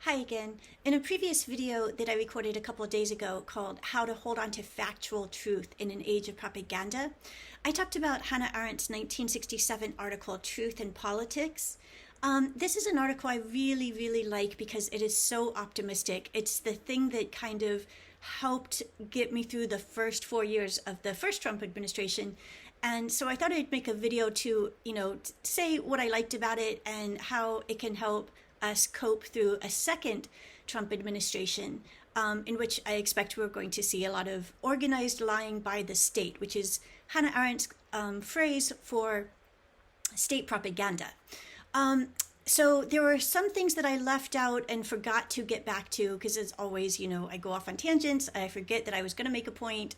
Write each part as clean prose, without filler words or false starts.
Hi again. In a previous video that I recorded a couple of days ago called How to Hold On to Factual Truth in an Age of Propaganda, I talked about Hannah Arendt's 1967 article, Truth and Politics. This is an article I really like because it is so optimistic. It's the thing that kind of helped get me through the first 4 years of the first Trump administration. And so I thought I'd make a video to, say what I liked about it and how it can help us cope through a second Trump administration, in which I expect we're going to see a lot of organized lying by the state, which is Hannah Arendt's phrase for state propaganda. So there were some things that I left out and forgot to get back to because as always, I go off on tangents. I forget that I was going to make a point.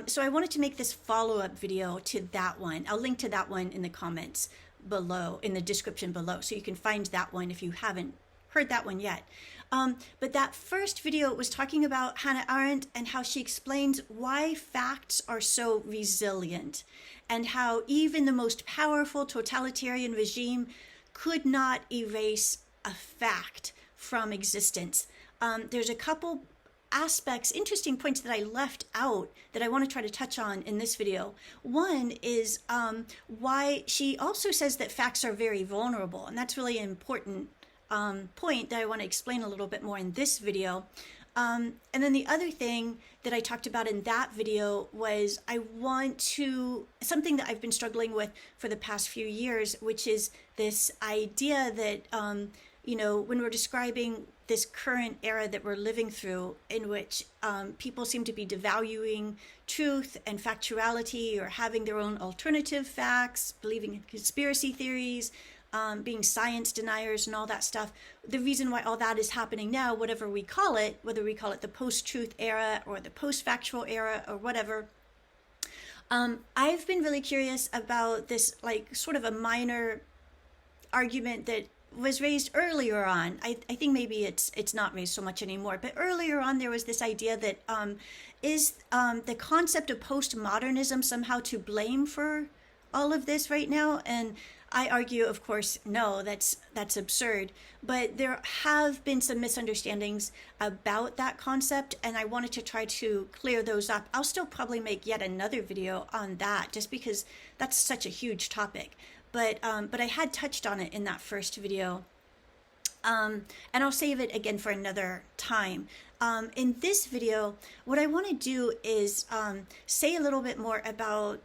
So I wanted to make this follow-up video to that one. I'll link to that one in the comments below, in the description below, so you can find that one if you haven't heard that one yet. But that first video was talking about Hannah Arendt and how she explains why facts are so resilient and how even the most powerful totalitarian regime could not erase a fact from existence. There's a couple aspects, interesting points that I left out that I want to try to touch on in this video. One is why she also says that facts are very vulnerable, and that's really an important point that I want to explain a little bit more in this video. And then the other thing that I talked about in that video was something that I've been struggling with for the past few years, which is this idea that, when we're describing this current era that we're living through, in which people seem to be devaluing truth and factuality or having their own alternative facts, believing in conspiracy theories, being science deniers and all that stuff. The reason why all that is happening now, whatever we call it, whether we call it the post-truth era or the post-factual era or whatever, I've been really curious about this, sort of a minor argument that was raised earlier on. I think maybe it's not raised so much anymore, but earlier on there was this idea that is the concept of postmodernism somehow to blame for all of this right now? And I argue, of course, no, that's absurd. But there have been some misunderstandings about that concept, and I wanted to try to clear those up. I'll still probably make yet another video on that, just because that's such a huge topic. But I had touched on it in that first video, and I'll save it again for another time. In this video, what I want to do is say a little bit more about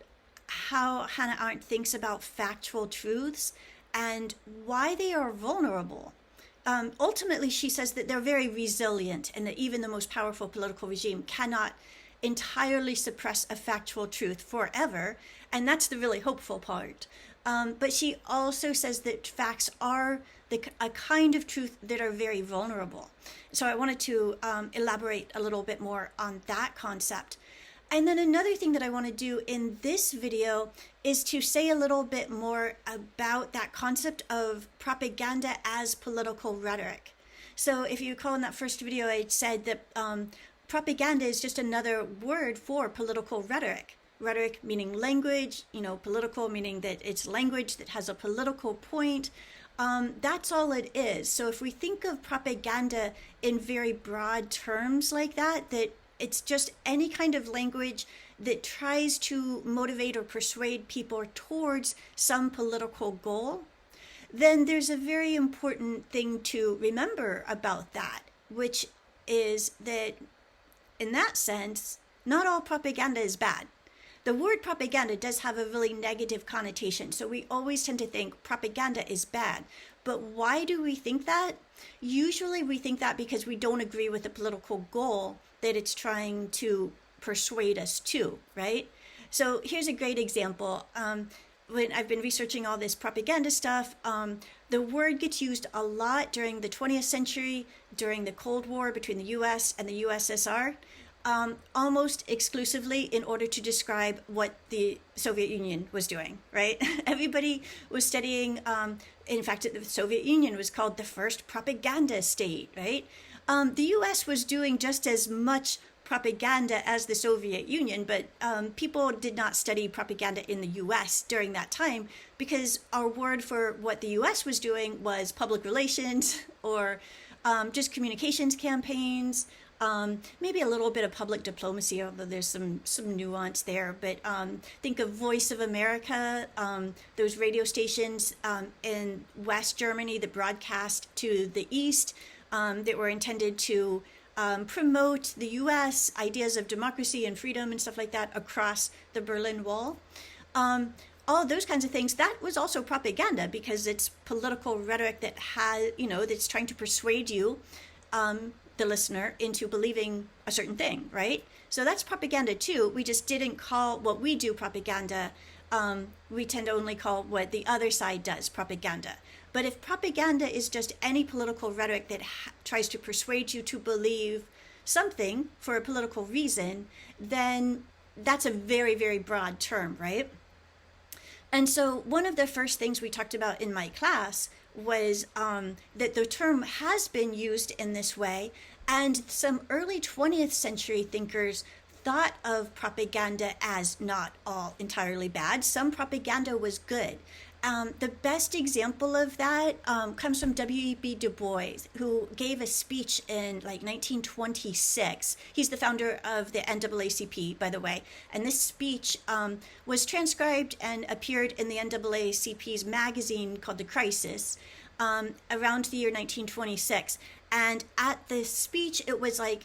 how Hannah Arendt thinks about factual truths and why they are vulnerable. Ultimately, she says that they're very resilient and that even the most powerful political regime cannot entirely suppress a factual truth forever, and that's the really hopeful part. But she also says that facts are a kind of truth that are very vulnerable. So I wanted to elaborate a little bit more on that concept. And then another thing that I want to do in this video is to say a little bit more about that concept of propaganda as political rhetoric. So if you recall in that first video, I said that propaganda is just another word for political rhetoric. Rhetoric meaning language, political meaning that it's language that has a political point. That's all it is. So if we think of propaganda in very broad terms like that it's just any kind of language that tries to motivate or persuade people towards some political goal, then there's a very important thing to remember about that, which is that in that sense, not all propaganda is bad. The word propaganda does have a really negative connotation, so we always tend to think propaganda is bad. But why do we think that? Usually we think that because we don't agree with the political goal that it's trying to persuade us to, right? So here's a great example. When I've been researching all this propaganda stuff, the word gets used a lot during the 20th century, during the Cold War between the US and the USSR. Almost exclusively in order to describe what the Soviet Union was doing, right? Everybody was studying, in fact, the Soviet Union was called the first propaganda state, right? The US was doing just as much propaganda as the Soviet Union, but people did not study propaganda in the US during that time because our word for what the US was doing was public relations or just communications campaigns, maybe a little bit of public diplomacy, although there's some nuance there. But think of Voice of America, those radio stations in West Germany that broadcast to the East that were intended to promote the U.S. ideas of democracy and freedom and stuff like that across the Berlin Wall. All those kinds of things, that was also propaganda because it's political rhetoric that has, that's trying to persuade you, the listener, into believing a certain thing, right? So that's propaganda too. We just didn't call what we do propaganda. We tend to only call what the other side does propaganda. But if propaganda is just any political rhetoric that tries to persuade you to believe something for a political reason, then that's a very, very broad term, right? And so one of the first things we talked about in my class was that the term has been used in this way, and some early 20th century thinkers thought of propaganda as not all entirely bad. Some propaganda was good. The best example of that comes from W.E.B. Du Bois, who gave a speech in 1926. He's the founder of the NAACP, by the way. And this speech was transcribed and appeared in the NAACP's magazine called The Crisis around the year 1926. And at the speech, it was a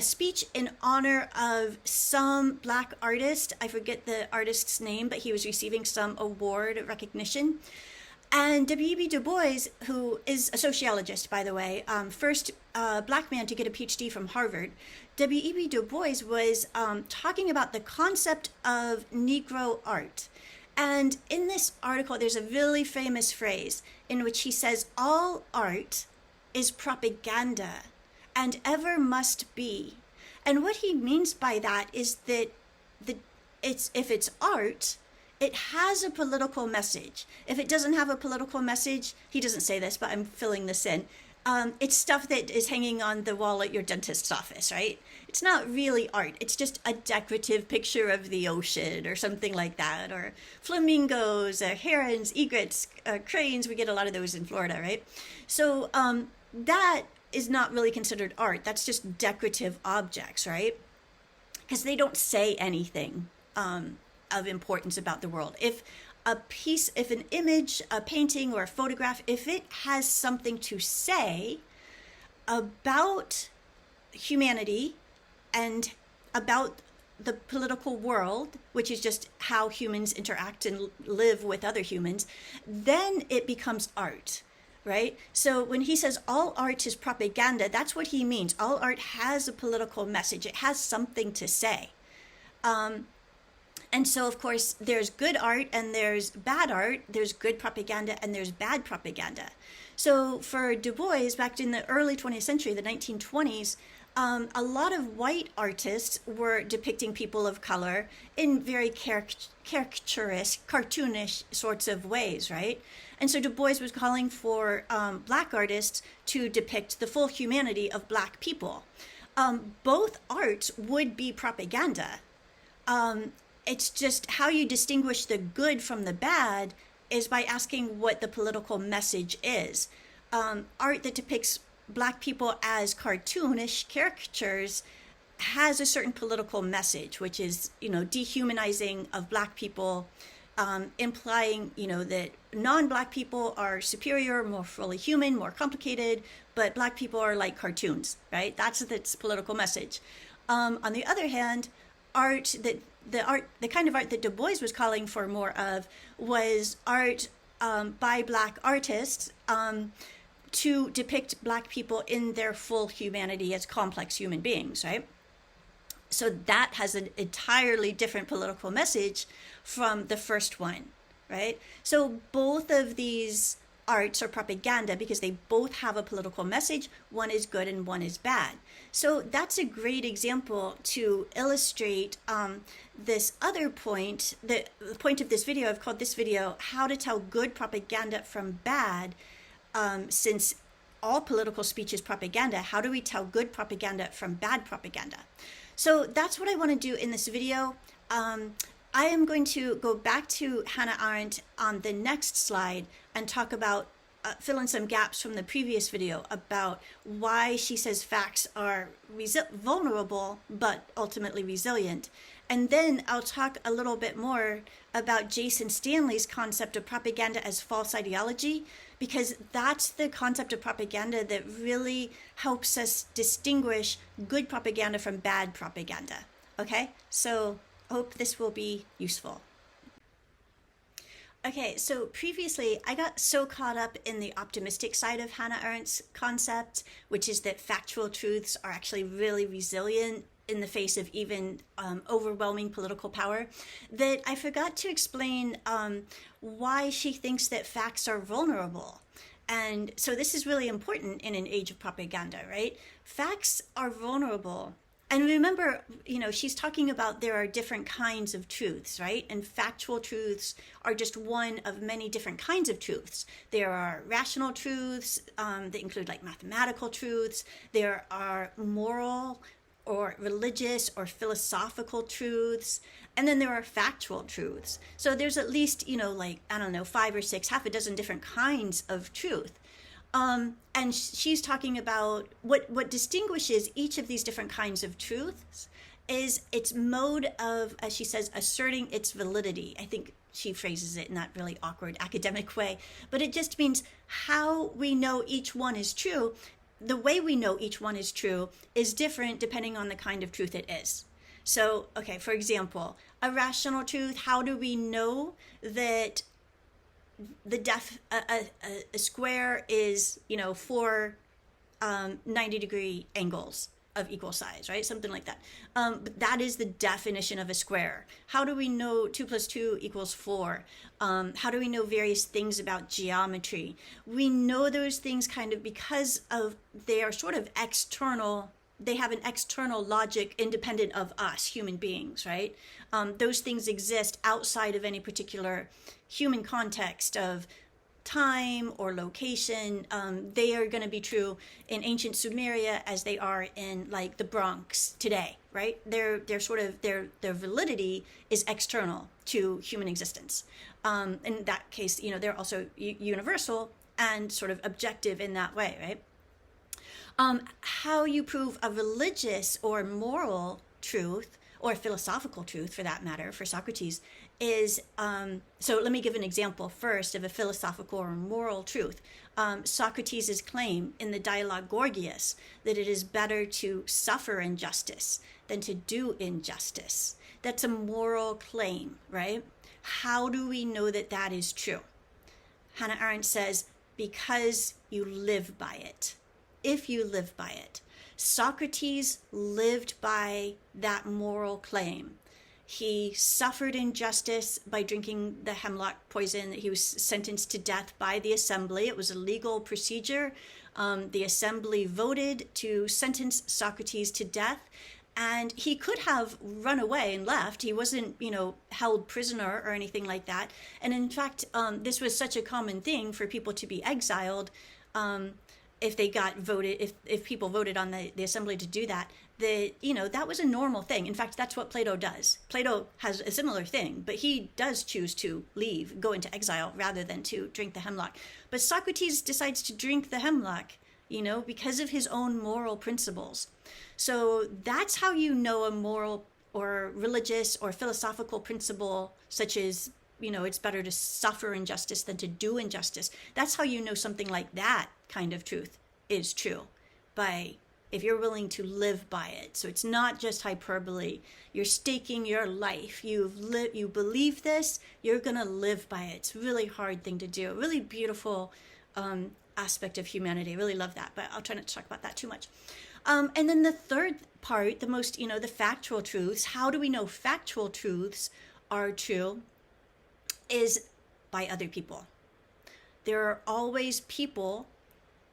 speech in honor of some Black artist. I forget the artist's name, but he was receiving some award recognition. And W.E.B. Du Bois, who is a sociologist, by the way, first Black man to get a PhD from Harvard, W.E.B. Du Bois was talking about the concept of Negro art. And in this article, there's a really famous phrase in which he says, all art is propaganda and ever must be. And what he means by that is that if it's art, it has a political message. If it doesn't have a political message, he doesn't say this, but I'm filling this in. It's stuff that is hanging on the wall at your dentist's office, right? It's not really art. It's just a decorative picture of the ocean or something like that, or flamingos, herons, egrets, cranes. We get a lot of those in Florida, right? So that is not really considered art. That's just decorative objects, right? Because they don't say anything of importance about the world. If an image, a painting, or a photograph, if it has something to say about humanity and about the political world, which is just how humans interact and live with other humans, then it becomes art, right? So when he says all art is propaganda, that's what he means. All art has a political message. It has something to say. And so, of course, there's good art and there's bad art. There's good propaganda and there's bad propaganda. So for Du Bois, back in the early 20th century, the 1920s, a lot of white artists were depicting people of color in very caricaturish, cartoonish sorts of ways, right? And so Du Bois was calling for Black artists to depict the full humanity of Black people. Both arts would be propaganda. It's just how you distinguish the good from the bad is by asking what the political message is. Art that depicts Black people as cartoonish caricatures has a certain political message, which is, dehumanizing of Black people, implying, that non-Black people are superior, more fully human, more complicated, but Black people are like cartoons, right? That's its political message. On the other hand, the kind of art that Du Bois was calling for more of was art by Black artists to depict Black people in their full humanity as complex human beings, right? So that has an entirely different political message from the first one, right? So both of these arts are propaganda because they both have a political message. One is good and one is bad. So that's a great example to illustrate this other point. The point of this video, I've called this video, How to Tell Good Propaganda from Bad. Since all political speech is propaganda, how do we tell good propaganda from bad propaganda? So that's what I want to do in this video. I am going to go back to Hannah Arendt on the next slide and talk about fill in some gaps from the previous video about why she says facts are vulnerable but ultimately resilient. And then I'll talk a little bit more about Jason Stanley's concept of propaganda as false ideology, because that's the concept of propaganda that really helps us distinguish good propaganda from bad propaganda. Okay, so I hope this will be useful. Okay, so previously I got so caught up in the optimistic side of Hannah Arendt's concept, which is that factual truths are actually really resilient in the face of even overwhelming political power, that I forgot to explain why she thinks that facts are vulnerable. And so this is really important in an age of propaganda, right? Facts are vulnerable. And remember, she's talking about there are different kinds of truths, right? And factual truths are just one of many different kinds of truths. There are rational truths that include like mathematical truths. There are moral or religious or philosophical truths. And then there are factual truths. So there's at least, 5 or 6, half a dozen different kinds of truth. And she's talking about what distinguishes each of these different kinds of truths is its mode of, as she says, asserting its validity. I think she phrases it in that really awkward academic way, but it just means how we know each one is true. The way we know each one is true is different depending on the kind of truth it is. So, okay, for example, a rational truth, how do we know that a square is, 4 90-degree angles of equal size, right? Something like that. But that is the definition of a square. How do we know 2 + 2 = 4? How do we know various things about geometry? We know those things kind of because of they are sort of external. They have an external logic independent of us, human beings, right? Those things exist outside of any particular human context of time or location. They are going to be true in ancient Sumeria as they are in like the Bronx today, right? Their validity is external to human existence. In that case, they're also universal and sort of objective in that way, right? How you prove a religious or moral truth, or philosophical truth for that matter, for Socrates, is, so let me give an example first of a philosophical or moral truth. Socrates' claim in the dialogue Gorgias that it is better to suffer injustice than to do injustice. That's a moral claim, right? How do we know that that is true? Hannah Arendt says, because you live by it. If you live by it. Socrates lived by that moral claim. He suffered injustice by drinking the hemlock poison. He was sentenced to death by the assembly. It was a legal procedure. The assembly voted to sentence Socrates to death. And he could have run away and left. He wasn't, held prisoner or anything like that. And in fact, this was such a common thing for people to be exiled. If they got voted, if people voted on the assembly to do that, that was a normal thing. In fact, that's what Plato does. Plato has a similar thing, but he does choose to leave, go into exile, rather than to drink the hemlock. But Socrates decides to drink the hemlock, because of his own moral principles. So that's how you know a moral or religious or philosophical principle, such as, it's better to suffer injustice than to do injustice. That's how you know something like that kind of truth is true, if you're willing to live by it. So it's not just hyperbole. You're staking your life. You believe this, you're going to live by it. It's a really hard thing to do. A really beautiful aspect of humanity. I really love that, but I'll try not to talk about that too much. And then the third part, the most, the factual truths. How do we know factual truths are true? Is by other people. There are always people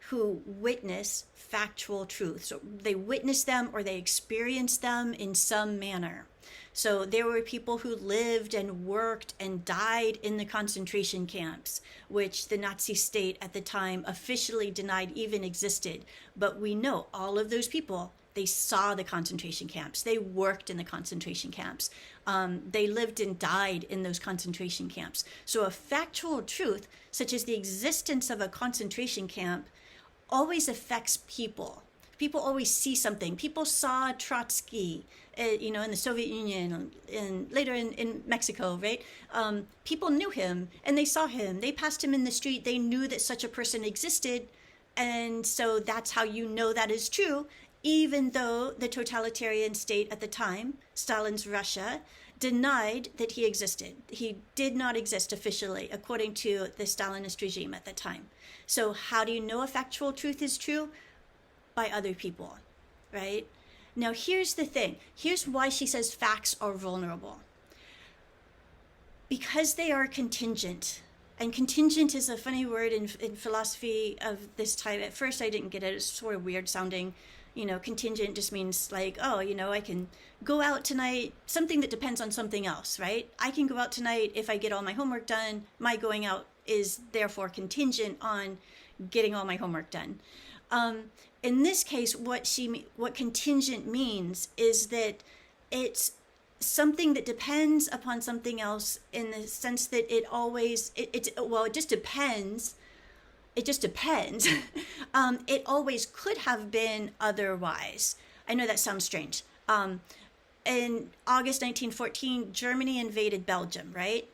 who witness factual truths. So they witness them or they experience them in some manner. So there were people who lived and worked and died in the concentration camps, which the Nazi state at the time officially denied even existed. But we know all of those people They saw the concentration camps. They worked in the concentration camps. They lived and died in those concentration camps. So a factual truth, such as the existence of a concentration camp, always affects people. People always see something. People saw Trotsky, in the Soviet Union, and later in Mexico, right? People knew him, and they saw him. They passed him in the street. They knew that such a person existed, and so that's how you know that is true, even though the totalitarian state at the time, Stalin's Russia, denied that he existed. He did not exist officially, according to the Stalinist regime at the time. So how do you know a factual truth is true? By other people, right? Now, here's the thing. Here's why she says facts are vulnerable. Because they are contingent. And contingent is a funny word in philosophy of this type. At first, I didn't get it. It's sort of weird sounding. Contingent just means like, I can go out tonight, something that depends on something else, right? I can go out tonight if I get all my homework done. My going out is therefore contingent on getting all my homework done. In this case, what contingent means is that it's something that depends upon something else, in the sense that it just depends. It just depends. It always could have been otherwise. I know that sounds strange. In August 1914, Germany invaded Belgium, right?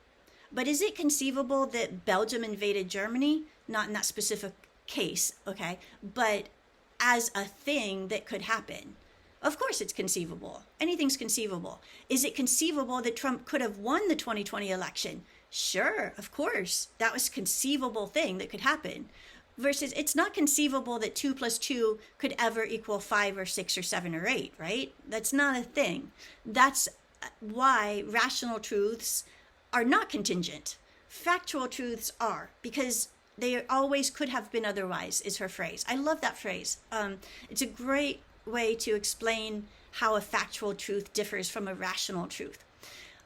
But is it conceivable that Belgium invaded Germany? Not in that specific case, okay? But as a thing that could happen. Of course it's conceivable. Anything's conceivable. Is it conceivable that Trump could have won the 2020 election? Sure, of course. That was a conceivable thing that could happen. Versus it's not conceivable that 2 + 2 could ever equal 5 or 6 or 7 or 8, right? That's not a thing. That's why rational truths are not contingent. Factual truths are, because they always could have been otherwise, is her phrase. I love that phrase. It's a great way to explain how a factual truth differs from a rational truth.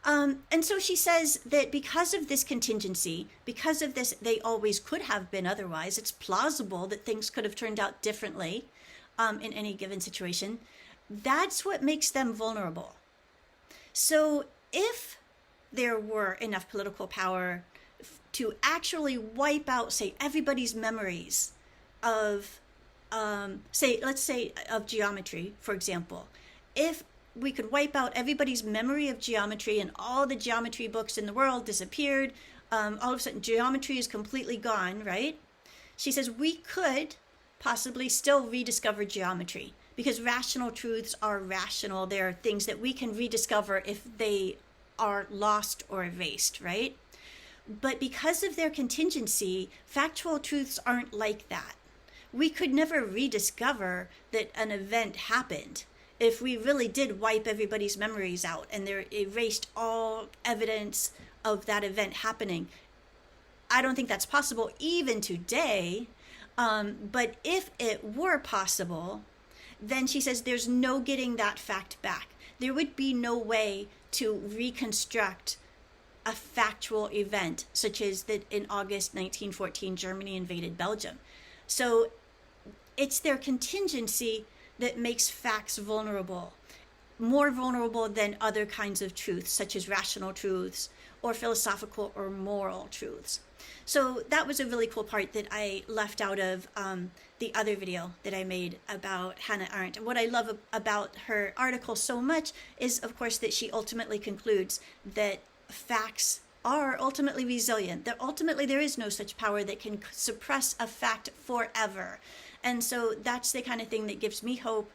And so she says that because of this contingency, because of this, they always could have been otherwise. It's plausible that things could have turned out differently in any given situation. That's what makes them vulnerable. So if there were enough political power to actually wipe out, say, everybody's memories of, let's say, of geometry, for example. If we could wipe out everybody's memory of geometry and all the geometry books in the world disappeared, all of a sudden geometry is completely gone, right? She says we could possibly still rediscover geometry, because rational truths are rational. They're things that we can rediscover if they are lost or erased, right? But because of their contingency, factual truths aren't like that. We could never rediscover that an event happened if we really did wipe everybody's memories out and they erased all evidence of that event happening. I don't think that's possible even today. But if it were possible, then she says there's no getting that fact back. There would be no way to reconstruct a factual event, such as that in August 1914, Germany invaded Belgium. So it's their contingency that makes facts vulnerable, more vulnerable than other kinds of truths, such as rational truths or philosophical or moral truths. So that was a really cool part that I left out of the other video that I made about Hannah Arendt. And what I love about her article so much is, of course, that she ultimately concludes that facts are ultimately resilient, that ultimately there is no such power that can suppress a fact forever. And so that's the kind of thing that gives me hope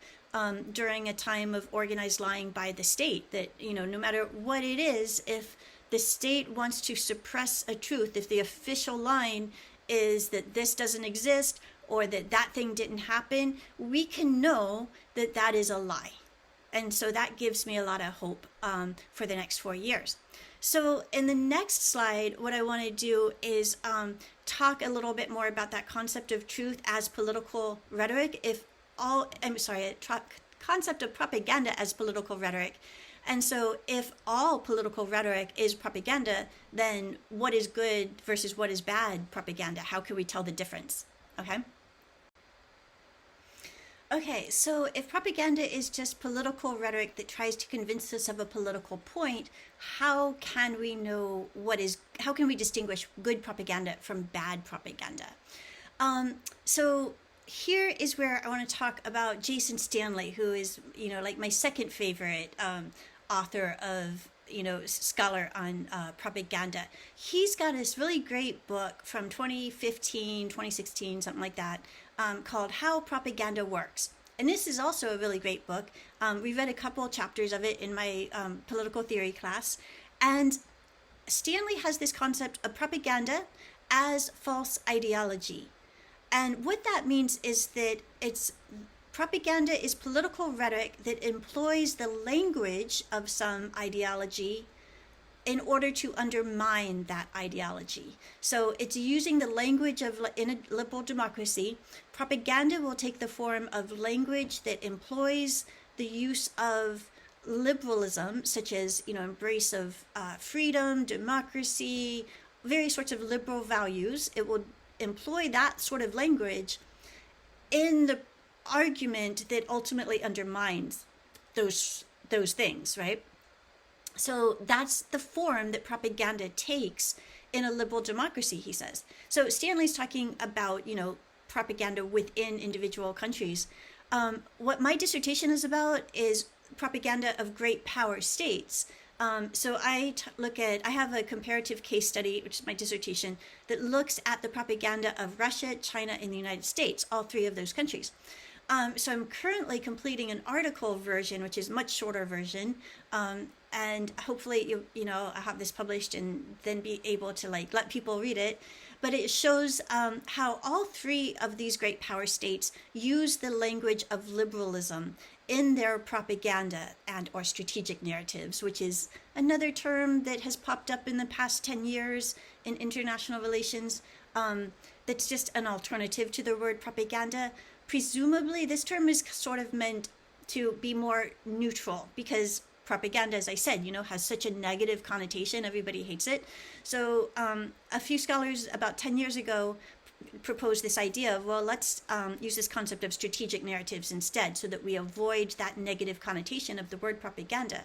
during a time of organized lying by the state, that, no matter what it is, if the state wants to suppress a truth, if the official line is that this doesn't exist or that that thing didn't happen, we can know that that is a lie. And so that gives me a lot of hope for the next 4 years. So in the next slide, what I want to do is talk a little bit more about that concept of truth as political rhetoric. Concept of propaganda as political rhetoric. And so if all political rhetoric is propaganda, then what is good versus what is bad propaganda? How can we tell the difference? Okay. Okay, so if propaganda is just political rhetoric that tries to convince us of a political point, how can we know how can we distinguish good propaganda from bad propaganda? So here is where I want to talk about Jason Stanley, who is, like my second favorite author of, scholar on propaganda. He's got this really great book from 2015, 2016, something like that, called How Propaganda Works. And this is also a really great book. We read a couple chapters of it in my political theory class. And Stanley has this concept of propaganda as false ideology. And what that means is that propaganda is political rhetoric that employs the language of some ideology in order to undermine that ideology. So it's using the language of, in a liberal democracy, propaganda will take the form of language that employs the use of liberalism, such as, embrace of freedom, democracy, various sorts of liberal values. It will employ that sort of language in the argument that ultimately undermines those things, right? So that's the form that propaganda takes in a liberal democracy, he says. So Stanley's talking about, propaganda within individual countries. What my dissertation is about is propaganda of great power states. So I have a comparative case study, which is my dissertation, that looks at the propaganda of Russia, China, and the United States, all three of those countries. So I'm currently completing an article version, which is a much shorter version, and hopefully I'll have this published and then be able to let people read it. But it shows how all three of these great power states use the language of liberalism in their propaganda and or strategic narratives, which is another term that has popped up in the past 10 years in international relations. That's just an alternative to the word propaganda. Presumably, this term is sort of meant to be more neutral because propaganda, as I said, has such a negative connotation. Everybody hates it. So a few scholars about 10 years ago proposed this idea of, well, let's use this concept of strategic narratives instead so that we avoid that negative connotation of the word propaganda.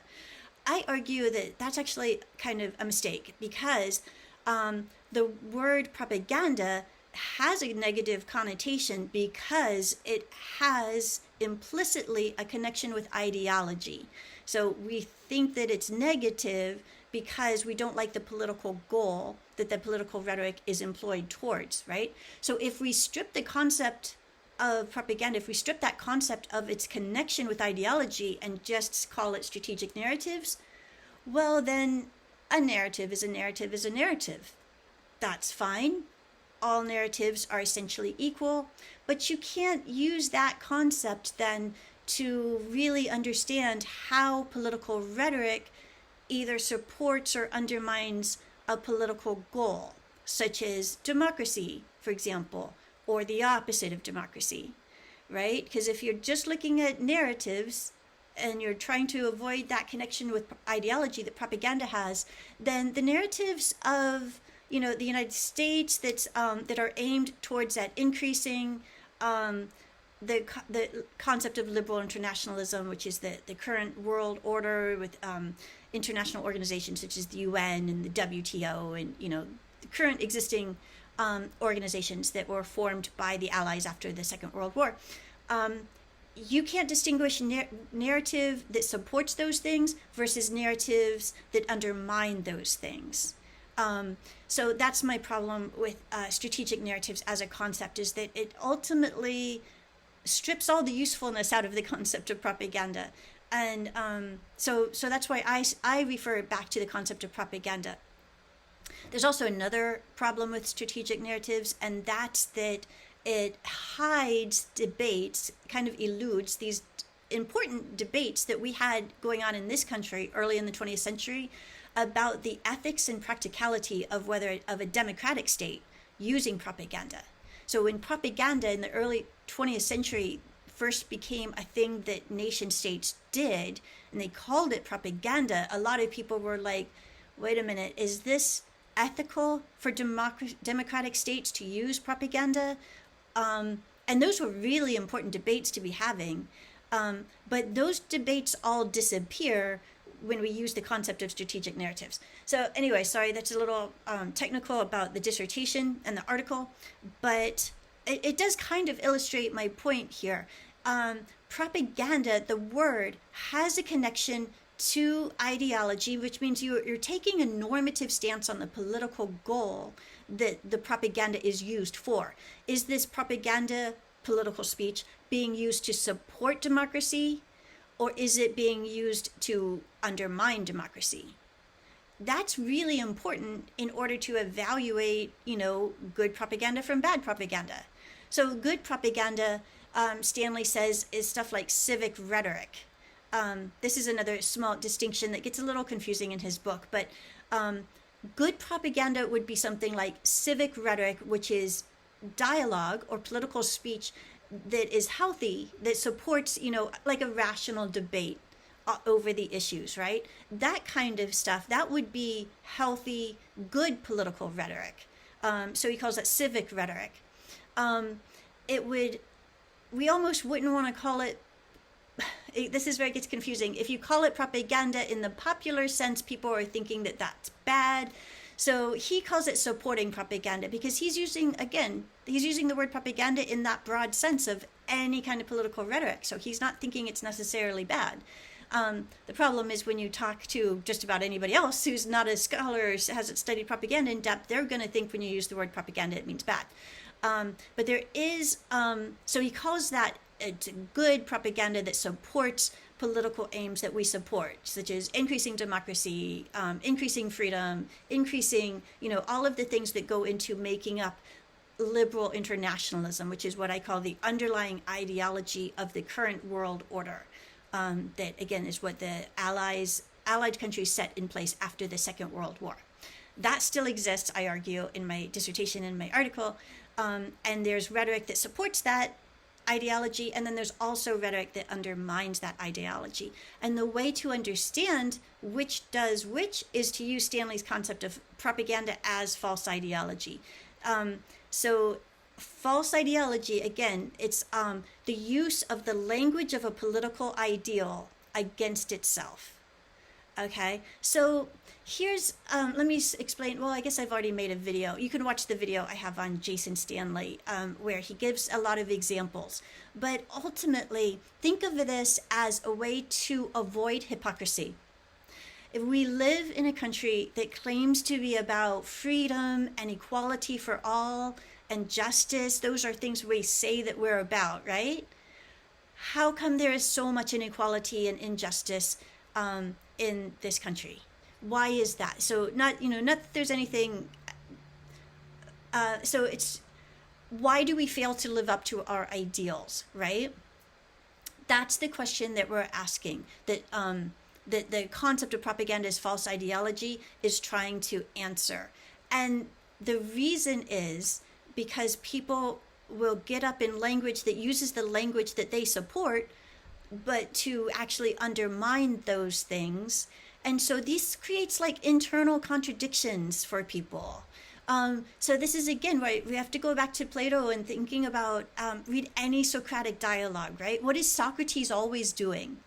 I argue that that's actually kind of a mistake because the word propaganda has a negative connotation because it has implicitly a connection with ideology. So we think that it's negative because we don't like the political goal that the political rhetoric is employed towards, right? So if we strip the concept of propaganda, if we strip that concept of its connection with ideology and just call it strategic narratives, well, then a narrative is a narrative is a narrative. That's fine. All narratives are essentially equal, but you can't use that concept then to really understand how political rhetoric either supports or undermines a political goal, such as democracy, for example, or the opposite of democracy, right? Because if you're just looking at narratives and you're trying to avoid that connection with ideology that propaganda has, then the narratives of the United States that are aimed towards that increasing the concept of liberal internationalism, which is the current world order with international organizations such as the UN and the WTO and the current existing organizations that were formed by the Allies after the Second World War. You can't distinguish narrative that supports those things versus narratives that undermine those things. So that's my problem with strategic narratives as a concept, is that it ultimately strips all the usefulness out of the concept of propaganda. And so that's why I refer back to the concept of propaganda. There's also another problem with strategic narratives, and that's that it hides debates, kind of eludes these important debates that we had going on in this country early in the 20th century about the ethics and practicality of a democratic state using propaganda. So when propaganda in the early 20th century first became a thing that nation states did, and they called it propaganda, a lot of people were like, wait a minute, is this ethical for democratic states to use propaganda? And And those were really important debates to be having. But those debates all disappear when we use the concept of strategic narratives. So anyway, sorry, that's a little technical about the dissertation and the article, but it does kind of illustrate my point here. Propaganda, the word, has a connection to ideology, which means you're taking a normative stance on the political goal that the propaganda is used for. Is this propaganda, political speech, being used to support democracy, or is it being used to undermine democracy? That's really important in order to evaluate, good propaganda from bad propaganda. So good propaganda, Stanley says, is stuff like civic rhetoric. This is another small distinction that gets a little confusing in his book, but good propaganda would be something like civic rhetoric, which is dialogue or political speech that is healthy, that supports, like a rational debate over the issues, right? That kind of stuff, that would be healthy, good political rhetoric. So he calls that civic rhetoric. We almost wouldn't want to call it, this is where it gets confusing. If you call it propaganda in the popular sense, people are thinking that that's bad. So he calls it supporting propaganda because he's using the word propaganda in that broad sense of any kind of political rhetoric. So he's not thinking it's necessarily bad. The problem is when you talk to just about anybody else who's not a scholar or hasn't studied propaganda in depth, they're going to think when you use the word propaganda, it means bad. But there is, so he calls that it's good propaganda that supports political aims that we support, such as increasing democracy, increasing freedom, increasing, all of the things that go into making up liberal internationalism, which is what I call the underlying ideology of the current world order. That, again, is what the Allied countries set in place after the Second World War. That still exists, I argue, in my dissertation and my article. And there's rhetoric that supports that ideology, and then there's also rhetoric that undermines that ideology. And the way to understand which does which is to use Stanley's concept of propaganda as false ideology. So false ideology, again, it's the use of the language of a political ideal against itself. Okay, so here's, let me explain. Well, I guess I've already made a video. You can watch the video I have on Jason Stanley, where he gives a lot of examples. But ultimately, think of this as a way to avoid hypocrisy. If we live in a country that claims to be about freedom and equality for all and justice, those are things we say that we're about, right? How come there is so much inequality and injustice in this country? Why is that? So not that there's anything, so it's, why do we fail to live up to our ideals, right? That's the question that we're asking, that the concept of propaganda as false ideology is trying to answer. And the reason is because people will get up in language that uses the language that they support, but to actually undermine those things. And so this creates like internal contradictions for people. So this is, again, right, we have to go back to Plato and thinking about, read any Socratic dialogue, right? What is Socrates always doing?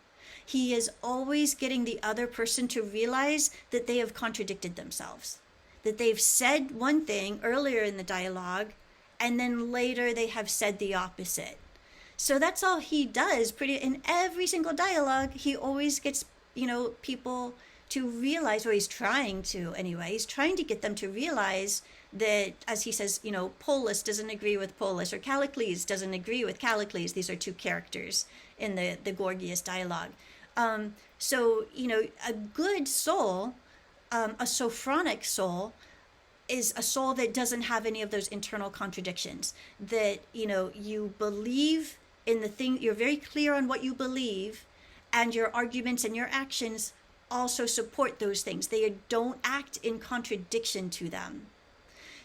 He is always getting the other person to realize that they have contradicted themselves, that they've said one thing earlier in the dialogue, and then later they have said the opposite. So that's all he does. In every single dialogue, he always gets, people to realize, or he's trying to anyway, he's trying to get them to realize that, as he says, Polus doesn't agree with Polus, or Callicles doesn't agree with Callicles. These are two characters in the Gorgias dialogue. So, a good soul, a sophronic soul, is a soul that doesn't have any of those internal contradictions, that, you believe in the thing, you're very clear on what you believe, and your arguments and your actions also support those things. They don't act in contradiction to them.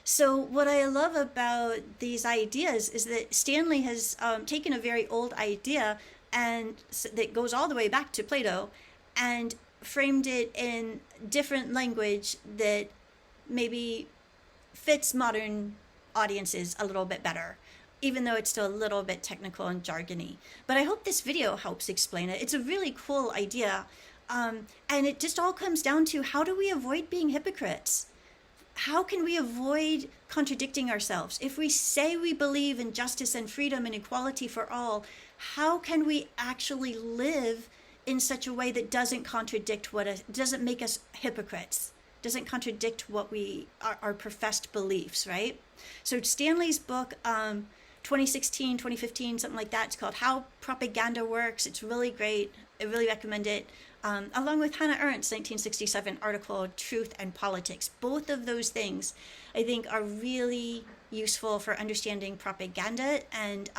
So what I love about these ideas is that Stanley has taken a very old idea and that goes all the way back to Plato and framed it in different language that maybe fits modern audiences a little bit better. even though it's still a little bit technical and jargony. But I hope this video helps explain it. It's a really cool idea. And it just all comes down to, how do we avoid being hypocrites? How can we avoid contradicting ourselves? If we say we believe in justice and freedom and equality for all, how can we actually live in such a way that doesn't contradict doesn't make us hypocrites, doesn't contradict what our professed beliefs, right? So Stanley's book, 2016, 2015, something like that, it's called How Propaganda Works. It's really great. I really recommend it. Along with Hannah Arendt's 1967 article, Truth and Politics. Both of those things, I think, are really useful for understanding propaganda, and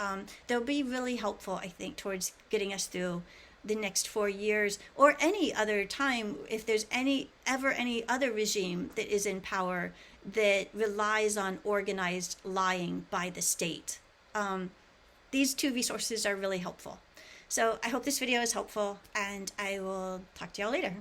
they'll be really helpful, I think, towards getting us through the next 4 years, or any other time, if there's any other regime that is in power that relies on organized lying by the state. These two resources are really helpful. So I hope this video is helpful, and I will talk to y'all later.